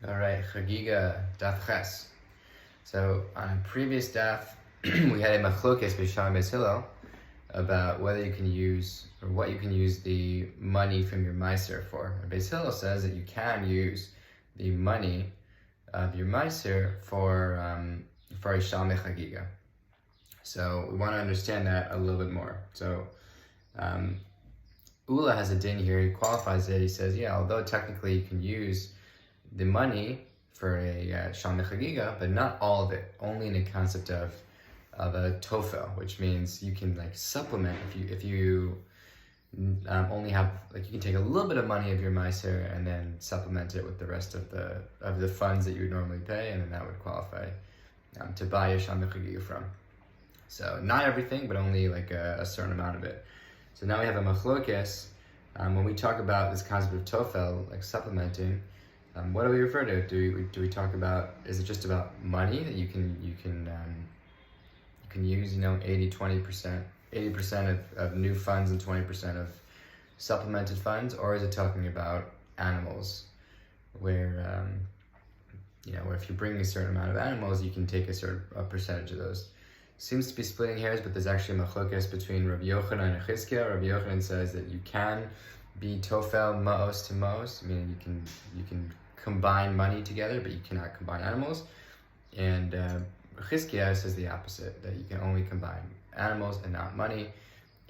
All right, Chagiga, Daf Ches. So on a previous daf, we had a machlokes b'Sham Beis Hillel about whether you can use or what you can use the money from your meiser for. And Beis Hillel says that you can use the money of your meiser for a Shalmei Chagiga. So we want to understand that a little bit more. So Ula has a din here. He qualifies it. He says, yeah, although technically you can use the money for a Shalmei Chagiga, but not all of it, only in the concept of a tofel, which means you can like supplement if you only have, like, you can take a little bit of money of your meiser and then supplement it with the rest of the funds that you would normally pay, and then that would qualify to buy a Shalmei Chagiga from. So not everything, but only like a certain amount of it. So now we have a machlokes. When we talk about this concept of tofel, like supplementing, what do we refer to? Do we talk about, is it just about money that you can use, 80% of new funds and 20% of supplemented funds, or is it talking about animals where where if you bring a certain amount of animals, you can take a percentage of those? Seems to be splitting hairs, but there's actually a machlokes between Rabbi Yochanan and Chizkiah. Rabbi Yochanan says that you can be tofel ma'os to ma'os, meaning you can combine money together, but you cannot combine animals. And Chizkiah says the opposite, that you can only combine animals and not money.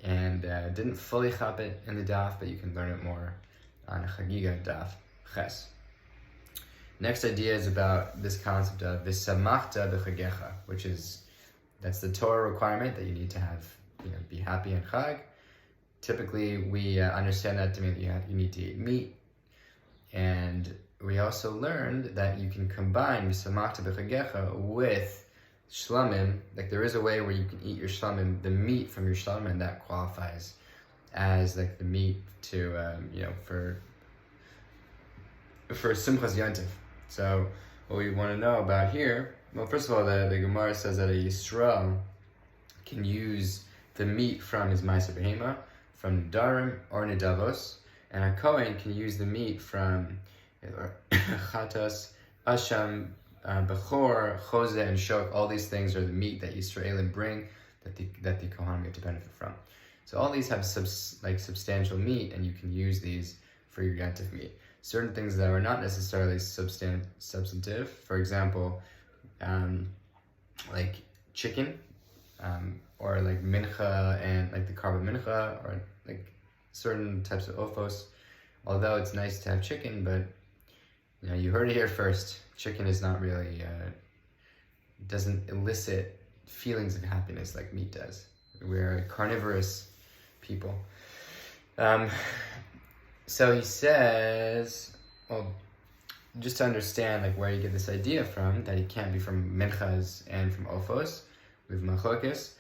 And didn't fully chop it in the daf, but you can learn it more on Chagiga daf ches. Next idea is about this concept of v'samachta b'chagecha, that's the Torah requirement that you need to have, be happy in Chag. Typically, we understand that to mean that you need to eat meat. And we also learned that you can combine v'samachta b'chagecha with shlamim. Like, there is a way where you can eat your shlamim, the meat from your shlamim, and that qualifies as like the meat to, for Simchas Yontif. So what we want to know about here, well, first of all, the Gemara says that a Yisrael can use the meat from his Ma'aser Behema, from Darim or Nedavos, and a Kohen can use the meat from Chatas, Asham, Bechor, Chose, and Shok. All these things are the meat that Yisraelim bring that the Kohanim get to benefit from. So all these have substantial meat, and you can use these for your Yantif meat. Certain things that are not necessarily substantive, for example, like chicken, or like mincha and like the carbon mincha, or like certain types of ofos. Although it's nice to have chicken, but you heard it here first. Chicken is not really, doesn't elicit feelings of happiness like meat does. We're a carnivorous people. So he says, well, just to understand like where you get this idea from, that it can't be from minchas and from ofos, with machlokes.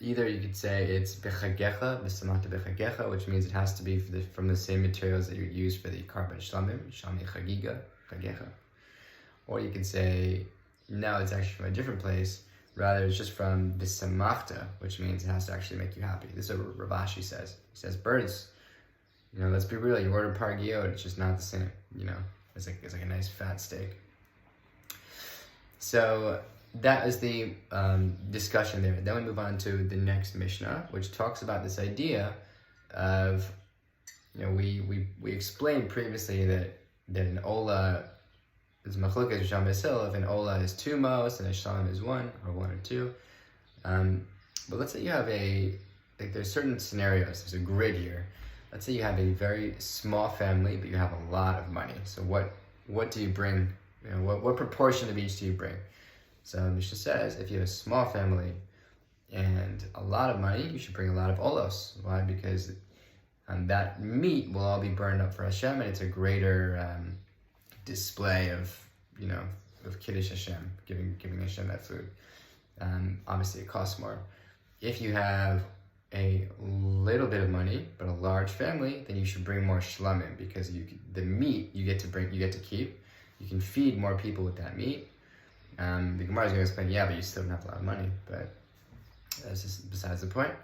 Either you could say it's bechagecha, v'samachta bechagecha, which means it has to be from the same materials that you would use for the carbon shlamim, shalmei chagiga, chagecha. Or you could say, no, it's actually from a different place. Rather, it's just from v'samachta, which means it has to actually make you happy. This is what Rav Ashi says. He says, birds, let's be real, you order pargiot, it's just not the same, it's like a nice fat steak. So that is the discussion there. Then we move on to the next Mishnah, which talks about this idea of, we explained previously that an Ola is machlokes b'Sham Beis Hillel, if an Ola is 2 mos and a Shlam is 1 or 1 or 2. But let's say you have there's certain scenarios, there's a grid here. Let's say you have a very small family, but you have a lot of money. So what do you bring? What proportion of each do you bring? So Mishnah says, if you have a small family and a lot of money, you should bring a lot of olos. Why? Because that meat will all be burned up for Hashem, and it's a greater display of Kiddush Hashem, giving Hashem that food. Obviously, it costs more. If you have a little bit of money but a large family, then you should bring more shlamim, because the meat you get to keep. You can feed more people with that meat. The Gemara is going to explain, yeah, but you still don't have a lot of money, but that's just besides the point.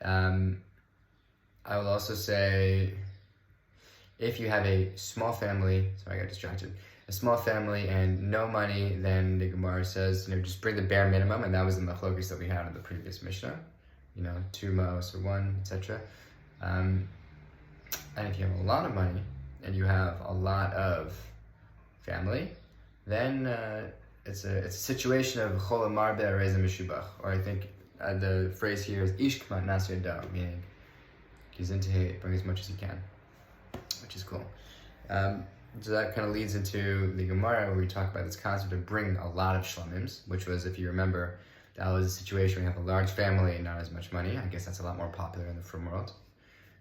I will also say, if you have a small family, sorry I got distracted, a small family and no money, then the Gemara says, just bring the bare minimum, and that was the machlokes that we had in the previous Mishnah, 2 mos or 1, etc. And if you have a lot of money and you have a lot of family, then it's a situation of chol amar be'arez mishubach, or I think the phrase here is ish k'mat nas yado, meaning he's into hate, bring as much as he can, which is cool. So that kind of leads into the Gemara, where we talk about this concept of bringing a lot of shlomims, which was, if you remember, that was a situation where you have a large family and not as much money. I guess that's a lot more popular in the frum world.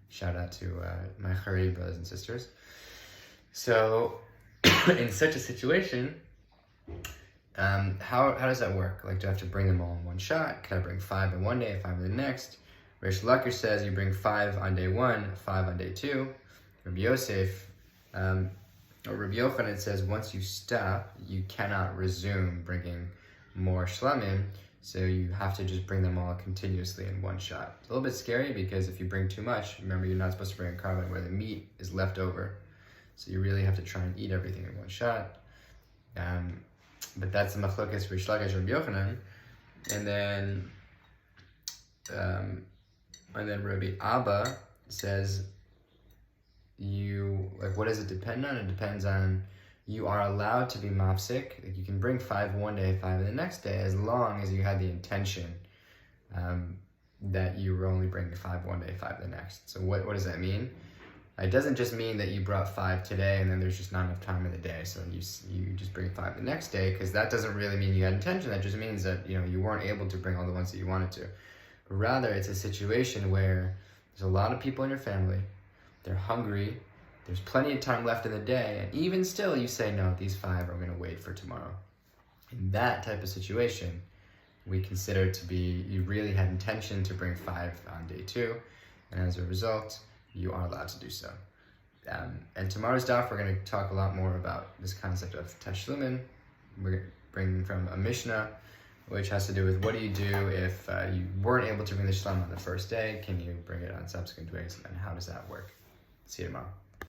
Shout out to my Haredi brothers and sisters. So, in such a situation, how does that work? Like, do I have to bring them all in one shot? Can I bring 5 in one day, 5 in the next? Rish Lakish says you bring 5 on day 1, 5 on day 2. Rabbi Yosef, or Rabbi Yochanan says once you stop, you cannot resume bringing more shlamim, so you have to just bring them all continuously in one shot. It's a little bit scary because if you bring too much, remember you're not supposed to bring a carbon where the meat is left over, so you really have to try and eat everything in one shot. But that's the machlokes Rish Lakish and Rabbi Yochanan, and then Rabbi Abba says, what does it depend on? It depends on, you are allowed to be mafsik. Like, you can bring 5 one day, 5 the next day, as long as you had the intention that you were only bringing 5 one day, 5 the next. So what does that mean? It doesn't just mean that you brought 5 today and then there's just not enough time in the day, so you just bring 5 the next day, because that doesn't really mean you had intention. That just means that you weren't able to bring all the ones that you wanted to. But rather, it's a situation where there's a lot of people in your family, they're hungry, there's plenty of time left in the day, and even still you say, no, these 5 are going to wait for tomorrow. In that type of situation, we consider to be, you really had intention to bring 5 on day 2, and as a result, you are allowed to do so. And tomorrow's daf, we're going to talk a lot more about this concept of tashlumin. We're bringing from a Mishnah, which has to do with what do you do if you weren't able to bring the shlam on the first day? Can you bring it on subsequent days, and how does that work? See you tomorrow.